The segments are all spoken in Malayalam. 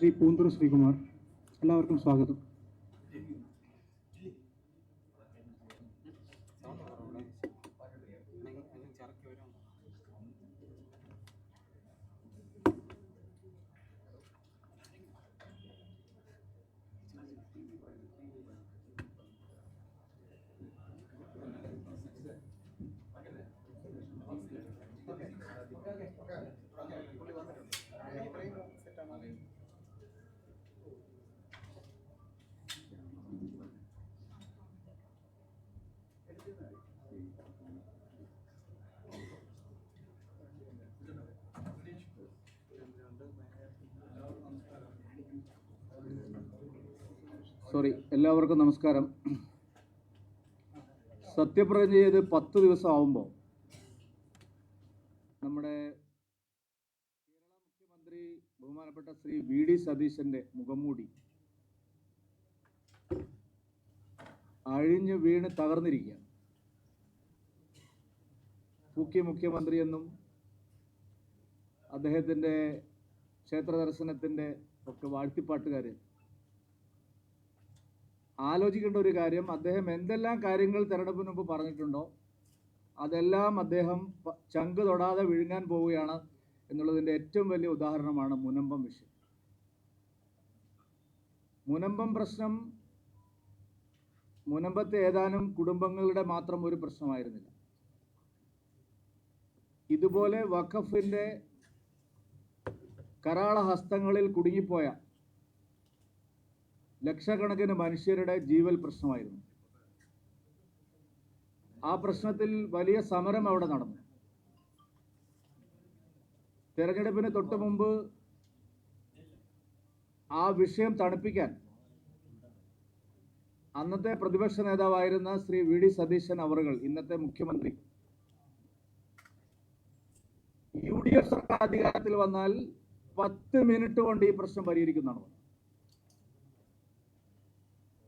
ശ്രീ പൂന്തൂർ ശ്രീകുമാർ. എല്ലാവർക്കും സ്വാഗതം. എല്ലാവർക്കും നമസ്കാരം. സത്യപ്രതിജ്ഞ ചെയ്ത് 10 ദിവസം ആവുമ്പോൾ നമ്മുടെ കേരള മുഖ്യമന്ത്രി ബഹുമാനപ്പെട്ട ശ്രീ വി ഡി സതീശന്റെ മുഖംമൂടി അഴിഞ്ഞു വീണ് തകർന്നിരിക്കുകയാണ്. പൂക്കി മുഖ്യമന്ത്രി എന്നും അദ്ദേഹത്തിൻ്റെ ക്ഷേത്ര ദർശനത്തിൻ്റെ ഒക്കെ വാഴ്ത്തിപ്പാട്ടുകാർ ആലോചിക്കേണ്ട ഒരു കാര്യം, അദ്ദേഹം എന്തെല്ലാം കാര്യങ്ങൾ തെരഞ്ഞെടുപ്പിന് മുമ്പ് പറഞ്ഞിട്ടുണ്ടോ അതെല്ലാം അദ്ദേഹം ചങ്ക് തൊടാതെ വിഴുങ്ങാൻ പോവുകയാണ് എന്നുള്ളതിൻ്റെ ഏറ്റവും വലിയ ഉദാഹരണമാണ് മുനമ്പം വിഷയം. മുനമ്പം പ്രശ്നം മുനമ്പത്തെ ഏതാനും കുടുംബങ്ങളുടെ മാത്രം ഒരു പ്രശ്നമായിരുന്നില്ല. ഇതുപോലെ വഖഫിൻ്റെ കരാള ഹസ്തങ്ങളിൽ കുടുങ്ങിപ്പോയ ലക്ഷക്കണക്കിന് മനുഷ്യരുടെ ജീവൽ പ്രശ്നമായിരുന്നു. ആ പ്രശ്നത്തിൽ വലിയ സമരം അവിടെ നടന്നു. തെരഞ്ഞെടുപ്പിന് തൊട്ട് മുമ്പ് ആ വിഷയം തണുപ്പിക്കാൻ അന്നത്തെ പ്രതിപക്ഷ നേതാവായിരുന്ന ശ്രീ വി ഡി സതീശൻ അവറുകൾ, ഇന്നത്തെ മുഖ്യമന്ത്രി, UDF സർക്കാർ അധികാരത്തിൽ വന്നാൽ 10 മിനിറ്റ് കൊണ്ട് ഈ പ്രശ്നം പരിഹരിക്കുന്നതാണ്.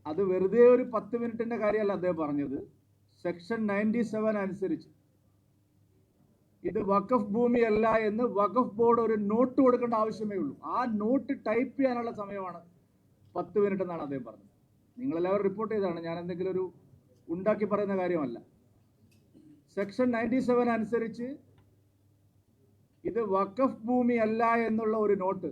അത് വെറുതെ ഒരു 10 മിനിറ്റിന്റെ കാര്യമല്ല അദ്ദേഹം പറഞ്ഞത്. സെക്ഷൻ 97 അനുസരിച്ച് ഇത് വഖഫ് ഭൂമിയല്ല എന്ന് വഖഫ് ബോർഡ് ഒരു നോട്ട് കൊടുക്കേണ്ട ആവശ്യമേ ഉള്ളൂ. ആ നോട്ട് ടൈപ്പ് ചെയ്യാനുള്ള സമയമാണ് 10 മിനിറ്റ് എന്നാണ് അദ്ദേഹം പറഞ്ഞത്. നിങ്ങളെല്ലാവരും റിപ്പോർട്ട് ചെയ്തതാണ്, ഞാൻ എന്തെങ്കിലും ഒരു ഉണ്ടാക്കി പറയുന്ന കാര്യമല്ല. സെക്ഷൻ 97 അനുസരിച്ച് ഇത് വഖഫ് ഭൂമിയല്ല എന്നുള്ള ഒരു നോട്ട്,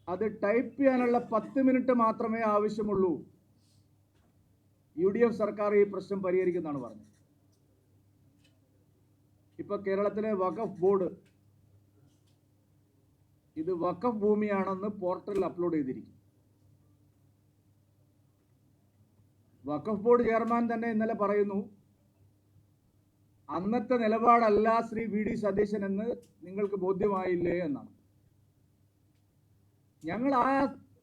അത് ടൈപ്പ് ചെയ്യാനുള്ള 10 മിനിറ്റ് മാത്രമേ ആവശ്യമുള്ളൂ. UDF സർക്കാർ ഈ പ്രശ്നം പരിഹരിക്കുന്നതാണ് പറഞ്ഞത്. ഇപ്പൊ കേരളത്തിലെ വഖഫ് ബോർഡ് ഇത് വഖഫ് ഭൂമിയാണെന്ന് പോർട്ടലിൽ അപ്ലോഡ് ചെയ്തിരിക്കും. വഖഫ് ബോർഡ് ചെയർമാൻ തന്നെ ഇന്നലെ പറയുന്നു, അന്നത്തെ നിലപാടല്ല ശ്രീ വി ഡി സതീശൻ എന്ന് നിങ്ങൾക്ക് ബോധ്യമായില്ലേ എന്നാണ്. ഞങ്ങൾ ആ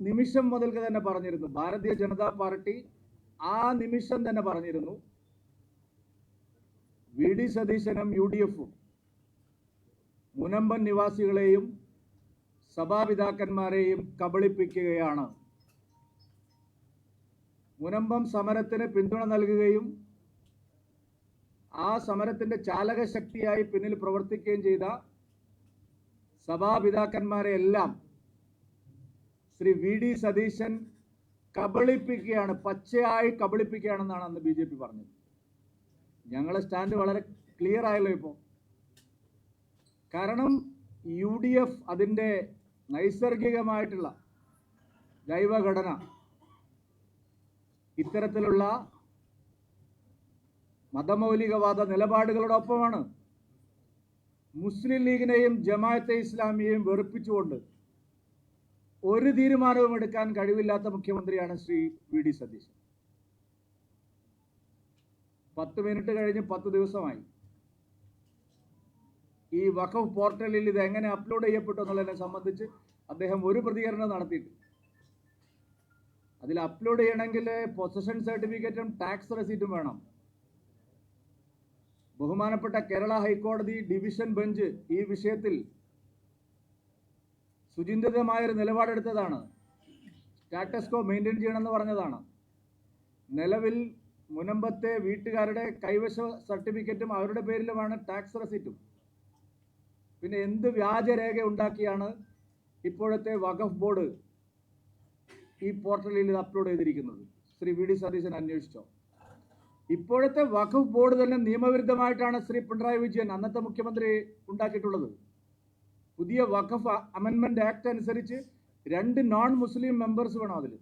നിമിഷം മുതൽക്ക് തന്നെ പറഞ്ഞിരുന്നു, ഭാരതീയ ജനതാ പാർട്ടി ആ നിമിഷം തന്നെ പറഞ്ഞിരുന്നു, വി ഡി സതീശനും UDFഉം മുനമ്പൻ നിവാസികളെയും സഭാപിതാക്കന്മാരെയും കബളിപ്പിക്കുകയാണ്. മുനമ്പം സമരത്തിന് പിന്തുണ നൽകുകയും ആ സമരത്തിന്റെ ചാലക ശക്തിയായി പിന്നിൽ പ്രവർത്തിക്കുകയും ചെയ്ത സഭാപിതാക്കന്മാരെ എല്ലാം ശ്രീ വി ഡി സതീശൻ കബളിപ്പിക്കുകയാണ്, പച്ചയായി കബളിപ്പിക്കുകയാണെന്നാണ് അന്ന് BJP പറഞ്ഞത്. ഞങ്ങളുടെ സ്റ്റാൻഡ് വളരെ ക്ലിയർ ആയല്ലോ ഇപ്പോൾ. കാരണം UDF അതിൻ്റെ നൈസർഗികമായിട്ടുള്ള ജൈവഘടന ഇത്തരത്തിലുള്ള മതമൗലികവാദ നിലപാടുകളോടൊപ്പമാണ്. മുസ്ലിം ലീഗിനെയും ജമാഅത്തെ ഇസ്ലാമിയെയും വെറുപ്പിച്ചുകൊണ്ട് ഒരു തീരുമാനവും എടുക്കാൻ കഴിവില്ലാത്ത മുഖ്യമന്ത്രിയാണ് Shri V D Satheesan. 10 minute കഴിഞ്ഞ് 10 ദിവസമായി. ഈ വഖഫ് പോർട്ടലിൽ ഇത് എങ്ങനെ അപ്ലോഡ് ചെയ്യപ്പെട്ടു എന്നുള്ളതിനെ സംബന്ധിച്ച് അദ്ദേഹം ഒരു പ്രതികരണം നടത്തിയിട്ട്, അതിൽ അപ്ലോഡ് ചെയ്യണമെങ്കിൽ പൊസഷൻ സർട്ടിഫിക്കറ്റും ടാക്സ് റെസീറ്റും വേണം. ബഹുമാനപ്പെട്ട കേരള ഹൈക്കോടതി ഡിവിഷൻ ബെഞ്ച് ഈ വിഷയത്തിൽ സുചിന്തിതമായൊരു നിലപാടെടുത്തതാണ്. സ്റ്റാറ്റസ് കോ മെയിൻറ്റെയിൻ ചെയ്യണമെന്ന് പറഞ്ഞതാണ്. നിലവിൽ മുനമ്പത്തെ വീട്ടുകാരുടെ കൈവശ സർട്ടിഫിക്കറ്റും അവരുടെ പേരിലുമാണ് ടാക്സ് റെസീറ്റും. പിന്നെ എന്ത് വ്യാജരേഖ ഉണ്ടാക്കിയാണ് ഇപ്പോഴത്തെ വഖഫ് ബോർഡ് ഈ പോർട്ടലിൽ ഇത് അപ്ലോഡ് ചെയ്തിരിക്കുന്നത്? ശ്രീ വി ഡി സതീശൻ അന്വേഷിച്ചോ? ഇപ്പോഴത്തെ വഖഫ് ബോർഡ് തന്നെ നിയമവിരുദ്ധമായിട്ടാണ് ശ്രീ പിണറായി വിജയൻ, അന്നത്തെ മുഖ്യമന്ത്രി, ഉണ്ടാക്കിയിട്ടുള്ളത്. പുതിയ വഖഫ് അമെൻമെന്റ് ആക്ട് അനുസരിച്ച് 2 നോൺ മുസ്ലിം മെമ്പേഴ്സ് വേണം അതിൽ.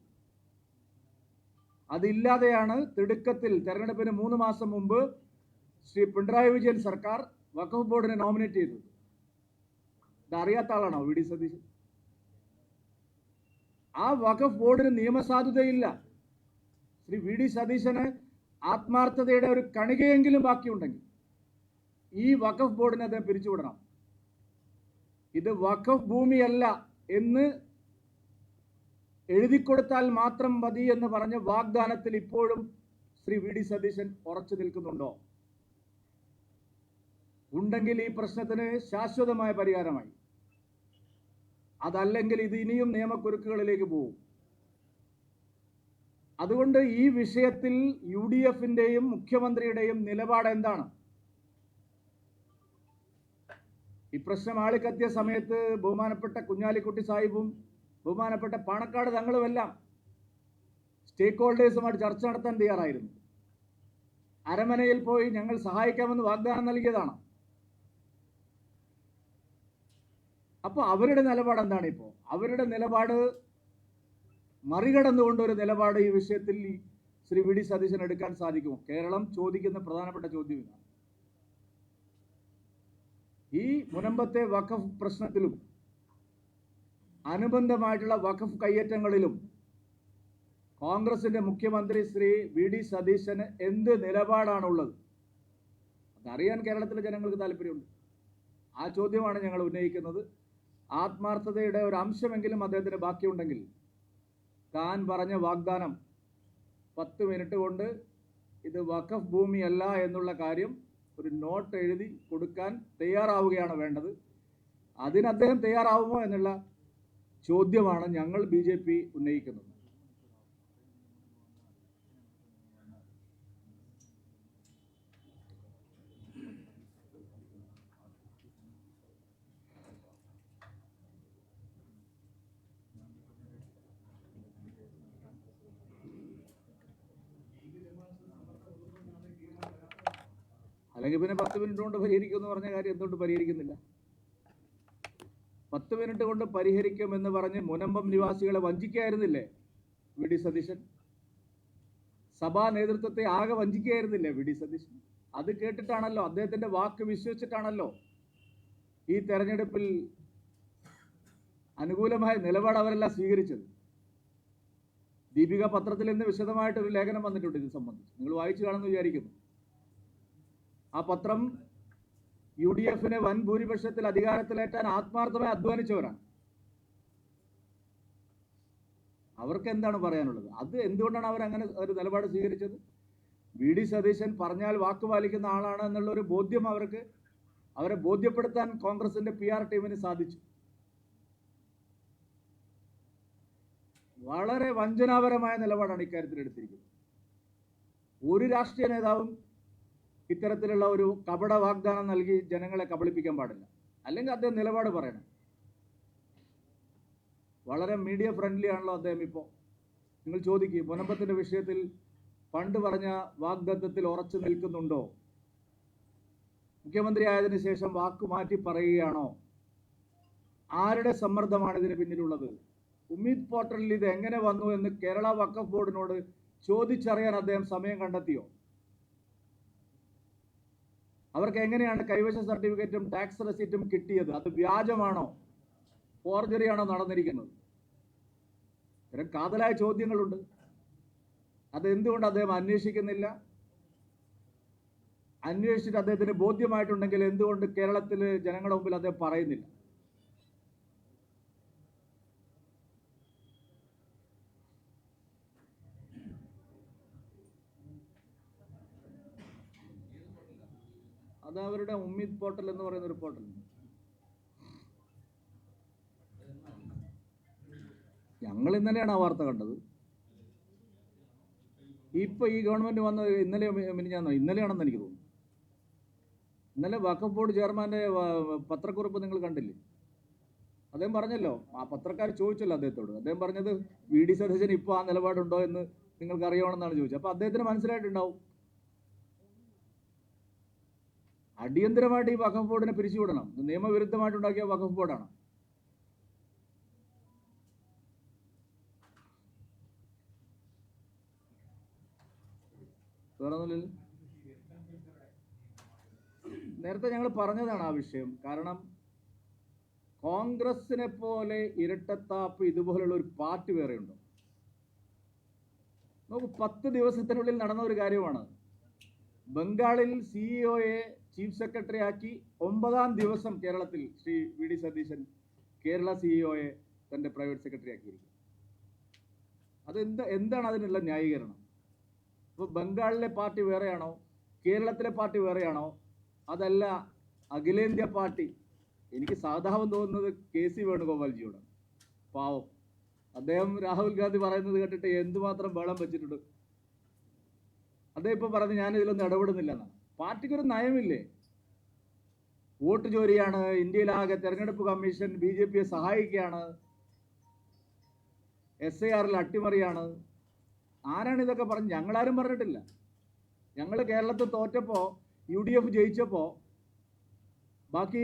അതില്ലാതെയാണ് തിടുക്കത്തിൽ തെരഞ്ഞെടുപ്പിന് 3 മാസം മുമ്പ് ശ്രീ പിണറായി വിജയൻ സർക്കാർ വഖഫ് ബോർഡിനെ നോമിനേറ്റ് ചെയ്തത്. ഇതറിയാത്ത ആളാണോ വി ഡി സതീശൻ? ആ വഖഫ് ബോർഡിന് നിയമസാധുതയില്ല. ശ്രീ വി ഡി സതീശന് ആത്മാർത്ഥതയുടെ ഒരു കണികയെങ്കിലും ബാക്കിയുണ്ടെങ്കിൽ ഈ വഖഫ് ബോർഡിനെ അദ്ദേഹം പിരിച്ചുവിടണം. ഇത് വഖഫ് ഭൂമിയല്ല എന്ന് എഴുതിക്കൊടുത്താൽ മാത്രം മതി എന്ന് പറഞ്ഞ വാഗ്ദാനത്തിൽ ഇപ്പോഴും ശ്രീ വി ഡി സതീശൻ ഉറച്ചു നിൽക്കുന്നുണ്ടോ? ഉണ്ടെങ്കിൽ ഈ പ്രശ്നത്തിന് ശാശ്വതമായ പരിഹാരമായി. അതല്ലെങ്കിൽ ഇത് ഇനിയും നിയമക്കുരുക്കുകളിലേക്ക് പോകും. അതുകൊണ്ട് ഈ വിഷയത്തിൽ UDFന്റെയും മുഖ്യമന്ത്രിയുടെയും നിലപാട് എന്താണ്? ഈ പ്രശ്നം ആളിക്കത്തിയ സമയത്ത് ബഹുമാനപ്പെട്ട കുഞ്ഞാലിക്കുട്ടി സാഹിബും ബഹുമാനപ്പെട്ട പാണക്കാട് തങ്ങളുമെല്ലാം സ്റ്റേക്ക് ഹോൾഡേഴ്സുമായിട്ട് ചർച്ച നടത്താൻ തയ്യാറായിരുന്നു. അരമനയിൽ പോയി ഞങ്ങൾ സഹായിക്കാമെന്ന് വാഗ്ദാനം നൽകിയതാണ്. അപ്പോൾ അവരുടെ നിലപാട് എന്താണ്? ഇപ്പോൾ അവരുടെ നിലപാട് മറികടന്നുകൊണ്ട് ഒരു നിലപാട് ഈ വിഷയത്തിൽ ശ്രീ വി ഡി സതീശൻ എടുക്കാൻ സാധിക്കുമോ? കേരളം ചോദിക്കുന്ന പ്രധാനപ്പെട്ട ചോദ്യം ഇതാണ്. ഈ മുനമ്പത്തെ വഖഫ് പ്രശ്നത്തിലും അനുബന്ധമായിട്ടുള്ള വഖഫ് കയ്യേറ്റങ്ങളിലും കോൺഗ്രസിന്റെ മുഖ്യമന്ത്രി ശ്രീ വി ഡി സതീശന് എന്ത് നിലപാടാണുള്ളത്? അതറിയാൻ കേരളത്തിലെ ജനങ്ങൾക്ക് താല്പര്യമുണ്ട്. ആ ചോദ്യമാണ് ഞങ്ങൾ ഉന്നയിക്കുന്നത്. ആത്മാർത്ഥതയുടെ ഒരു അംശമെങ്കിലും അദ്ദേഹത്തിന് ബാക്കിയുണ്ടെങ്കിൽ താൻ പറഞ്ഞ വാഗ്ദാനം 10 മിനിറ്റ് കൊണ്ട് ഇത് വഖഫ് ഭൂമിയല്ല എന്നുള്ള കാര്യം ഒരു നോട്ട് എഴുതി കൊടുക്കാൻ തയ്യാറാവുകയാണ് വേണ്ടത്. അതിന് അദ്ദേഹം തയ്യാറാവുമോ എന്നുള്ള ചോദ്യമാണ് ഞങ്ങൾ BJP ഉന്നയിക്കുന്നത്. അല്ലെങ്കിൽ പിന്നെ 10 മിനിറ്റ് കൊണ്ട് പരിഹരിക്കുമെന്ന് പറഞ്ഞ കാര്യം എന്തുകൊണ്ട് പരിഹരിക്കുന്നില്ല? 10 മിനിറ്റ് കൊണ്ട് പരിഹരിക്കുമെന്ന് പറഞ്ഞ് മുനമ്പം നിവാസികളെ വഞ്ചിക്കായിരുന്നില്ലേ വി ഡി സതീശൻ? സഭാ നേതൃത്വത്തെ ആകെ വഞ്ചിക്കായിരുന്നില്ലേ വി ഡി സതീശൻ? അത് കേട്ടിട്ടാണല്ലോ, അദ്ദേഹത്തിന്റെ വാക്ക് വിശ്വസിച്ചിട്ടാണല്ലോ ഈ തെരഞ്ഞെടുപ്പിൽ അനുകൂലമായ നിലപാട് അവരെല്ലാം സ്വീകരിച്ചത്. ദീപിക പത്രത്തിൽ ഇന്ന് വിശദമായിട്ടൊരു ലേഖനം വന്നിട്ടുണ്ട് ഇത് സംബന്ധിച്ച്. നിങ്ങൾ വായിച്ചു കാണുമെന്ന് വിചാരിക്കുന്നു. ആ പത്രം UDFനെ വൻ ഭൂരിപക്ഷത്തിൽ അധികാരത്തിലേറ്റാൻ ആത്മാർത്ഥമായി അധ്വാനിച്ചവരാണ്. അവർക്ക് എന്താണ് പറയാനുള്ളത്? അത് എന്തുകൊണ്ടാണ് അവരങ്ങനെ ഒരു നിലപാട് സ്വീകരിച്ചത്? വി ഡി സതീശൻ പറഞ്ഞാൽ വാക്ക് പാലിക്കുന്ന ആളാണ് എന്നുള്ള ഒരു ബോധ്യം അവരെ ബോധ്യപ്പെടുത്താൻ കോൺഗ്രസിന്റെ PR ടീമിന് സാധിച്ചു. വളരെ വഞ്ചനാപരമായ നിലപാടാണ് ഇക്കാര്യത്തിൽ എടുത്തിരിക്കുന്നത്. ഒരു രാഷ്ട്രീയ നേതാവും ഇത്തരത്തിലുള്ള ഒരു കപട വാഗ്ദാനം നൽകി ജനങ്ങളെ കബളിപ്പിക്കാൻ പാടില്ല. അല്ലെങ്കിൽ അദ്ദേഹം നിലപാട് പറയണം. വളരെ മീഡിയ ഫ്രണ്ട്ലി ആണല്ലോ അദ്ദേഹം. ഇപ്പോൾ നിങ്ങൾ ചോദിക്കുക, മുനമ്പത്തിന്റെ വിഷയത്തിൽ പണ്ട് പറഞ്ഞ വാഗ്ദത്തത്തിൽ ഉറച്ചു നിൽക്കുന്നുണ്ടോ? മുഖ്യമന്ത്രി ആയതിനു ശേഷം വാക്ക് മാറ്റി പറയുകയാണോ? ആരുടെ സമ്മർദ്ദമാണ് ഇതിന് പിന്നിലുള്ളത്? ഉമ്മീദ് പോർട്ടലിൽ ഇത് എങ്ങനെ വന്നു എന്ന് കേരള വഖഫ് ബോർഡിനോട് ചോദിച്ചറിയാൻ അദ്ദേഹം സമയം കണ്ടെത്തിയോ? അവർക്ക് എങ്ങനെയാണ് കൈവശ സർട്ടിഫിക്കറ്റും ടാക്സ് റെസീറ്റും കിട്ടിയത്? അത് വ്യാജമാണോ, ഫോർജറിയാണോ നടന്നിരിക്കുന്നത്? ഇത്തരം കാതലായ ചോദ്യങ്ങളുണ്ട്. അതെന്തുകൊണ്ട് അദ്ദേഹം അന്വേഷിക്കുന്നില്ല? അന്വേഷിച്ചിട്ട് അദ്ദേഹത്തിന് ബോധ്യമായിട്ടുണ്ടെങ്കിൽ എന്തുകൊണ്ട് കേരളത്തിലെ ജനങ്ങളുടെ മുമ്പിൽ അദ്ദേഹം പറയുന്നില്ല? അത് അവരുടെ ഉമ്മീദ് പോർട്ടൽ എന്ന് പറയുന്ന ഒരു പോർട്ടൽ. ഞങ്ങൾ ഇന്നലെയാണ് ആ വാർത്ത കണ്ടത്. ഇപ്പൊ ഈ ഗവൺമെന്റ് വന്ന് ഇന്നലെയാണെന്ന് എനിക്ക് തോന്നുന്നു. ഇന്നലെ വഖഫ് ബോർഡ് ചെയർമാന്റെ പത്രക്കുറിപ്പ് നിങ്ങൾ കണ്ടില്ലേ? അദ്ദേഹം പറഞ്ഞല്ലോ, ആ പത്രക്കാർ ചോദിച്ചല്ലോ അദ്ദേഹത്തോട്, അദ്ദേഹം പറഞ്ഞത് VD സതീശൻ ഇപ്പോൾ ആ നിലപാടുണ്ടോ എന്ന് നിങ്ങൾക്ക് അറിയണമെന്നാണ് ചോദിച്ചത്. അപ്പൊ അദ്ദേഹത്തിന് മനസ്സിലായിട്ടുണ്ടാവും അടിയന്തരമായിട്ട് ഈ വഖഫ് ബോർഡിനെ പിരിച്ചുവിടണം. നിയമവിരുദ്ധമായിട്ടുണ്ടാക്കിയ വഖഫ് ബോർഡാണ്. നേരത്തെ ഞങ്ങൾ പറഞ്ഞതാണ് ആ വിഷയം. കാരണം കോൺഗ്രസിനെ പോലെ ഇരട്ടത്താപ്പ് ഇതുപോലുള്ള ഒരു പാർട്ടി വേറെയുണ്ടോ? നമുക്ക് 10 ദിവസത്തിനുള്ളിൽ നടന്ന ഒരു കാര്യമാണ്. ബംഗാളിൽ CEO-യെ ചീഫ് സെക്രട്ടറി ആക്കി 9-ാം ദിവസം കേരളത്തിൽ ശ്രീ VD സതീശൻ കേരള CEO-യെ തന്റെ പ്രൈവറ്റ് സെക്രട്ടറി ആക്കിയിരിക്കും. എന്താണ് അതിനുള്ള ന്യായീകരണം? അപ്പോൾ ബംഗാളിലെ പാർട്ടി വേറെയാണോ, കേരളത്തിലെ പാർട്ടി വേറെയാണോ? അതല്ല, അഖിലേന്ത്യാ പാർട്ടി. എനിക്ക് സാധാവം തോന്നുന്നത് KC വേണുഗോപാൽജിയോട്. പാവം, അദ്ദേഹം രാഹുൽ ഗാന്ധി പറയുന്നത് കേട്ടിട്ട് എന്തുമാത്രം ബളം വെച്ചിട്ടുണ്ട്. അദ്ദേഹം ഇപ്പൊ പറഞ്ഞു ഞാൻ ഇതിലൊന്നും ഇടപെടുന്നില്ല എന്നാണ്. പാർട്ടിക്കൊരു നയമില്ലേ? വോട്ട് ചോരിയാണ്, ഇന്ത്യയിലാകെ തെരഞ്ഞെടുപ്പ് കമ്മീഷൻ BJP-യെ സഹായിക്കുകയാണ്, SIR-ൽ അട്ടിമറിയാണ്. ആരാണ് ഇതൊക്കെ പറഞ്ഞത്? ഞങ്ങളാരും പറഞ്ഞിട്ടില്ല. ഞങ്ങൾ കേരളത്തിൽ തോറ്റപ്പോൾ UDF ജയിച്ചപ്പോൾ ബാക്കി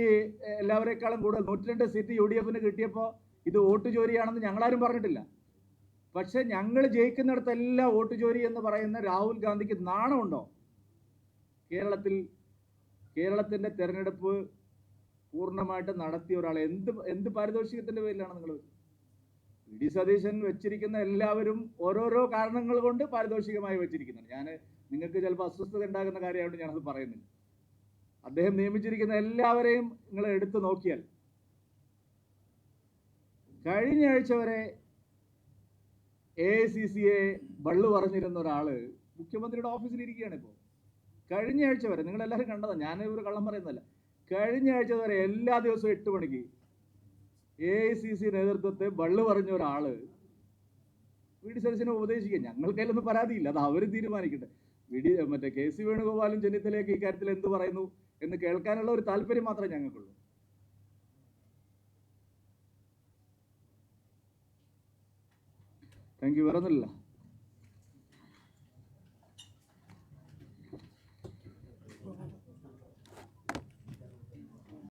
എല്ലാവരെക്കാളും കൂടുതൽ 102 സീറ്റ് UDF-ന് കിട്ടിയപ്പോൾ ഇത് വോട്ട് ചോരിയാണെന്ന് ഞങ്ങളാരും പറഞ്ഞിട്ടില്ല. പക്ഷെ ഞങ്ങൾ ജയിക്കുന്നിടത്തെല്ലാം വോട്ട് ചോരി എന്ന് പറയുന്ന രാഹുൽ ഗാന്ധിക്ക് നാണമുണ്ടോ? കേരളത്തിന്റെ തെരഞ്ഞെടുപ്പ് പൂർണ്ണമായിട്ട് നടത്തിയ ഒരാൾ എന്ത് പാരിതോഷികത്തിന്റെ പേരിലാണ് നിങ്ങൾ? VD സതീശൻ വെച്ചിരിക്കുന്ന എല്ലാവരും ഓരോരോ കാരണങ്ങൾ കൊണ്ട് പാരിതോഷികമായി വെച്ചിരിക്കുന്നതാണ്. ഞാൻ നിങ്ങൾക്ക് ചിലപ്പോൾ അസ്വസ്ഥത ഉണ്ടാകുന്ന കാര്യമായിട്ട് ഞാനത് പറയുന്നില്ല. അദ്ദേഹം നിയമിച്ചിരിക്കുന്ന എല്ലാവരെയും നിങ്ങൾ എടുത്തു നോക്കിയാൽ കഴിഞ്ഞ ആഴ്ച വരെ AICC-യെ ബള്ളു പറഞ്ഞിരുന്ന ഒരാള് മുഖ്യമന്ത്രിയുടെ ഓഫീസിൽ ഇരിക്കുകയാണ് ഇപ്പോൾ. കഴിഞ്ഞ ആഴ്ച വരെ നിങ്ങളെല്ലാവരും കണ്ടതാണ്, ഞാൻ ഒരു കള്ളം പറയുന്നതല്ല. കഴിഞ്ഞ ആഴ്ച വരെ എല്ലാ ദിവസവും 8 മണിക്ക് AICC നേതൃത്വത്തെ ബള്ളു പറഞ്ഞ ഒരാള് VD സതീശനെ ഉപദേശിക്കുക. ഞങ്ങൾക്കതിലൊന്നും പരാതിയില്ല, അത് അവർ തീരുമാനിക്കട്ടെ. മറ്റേ KC വേണുഗോപാലും ചെന്നിത്തലയൊക്കെ ഈ കാര്യത്തിൽ എന്ത് പറയുന്നു എന്ന് കേൾക്കാനുള്ള ഒരു താല്പര്യം മാത്രമേ ഞങ്ങൾക്കുള്ളൂ. Thank you. വേറൊന്നുമില്ല.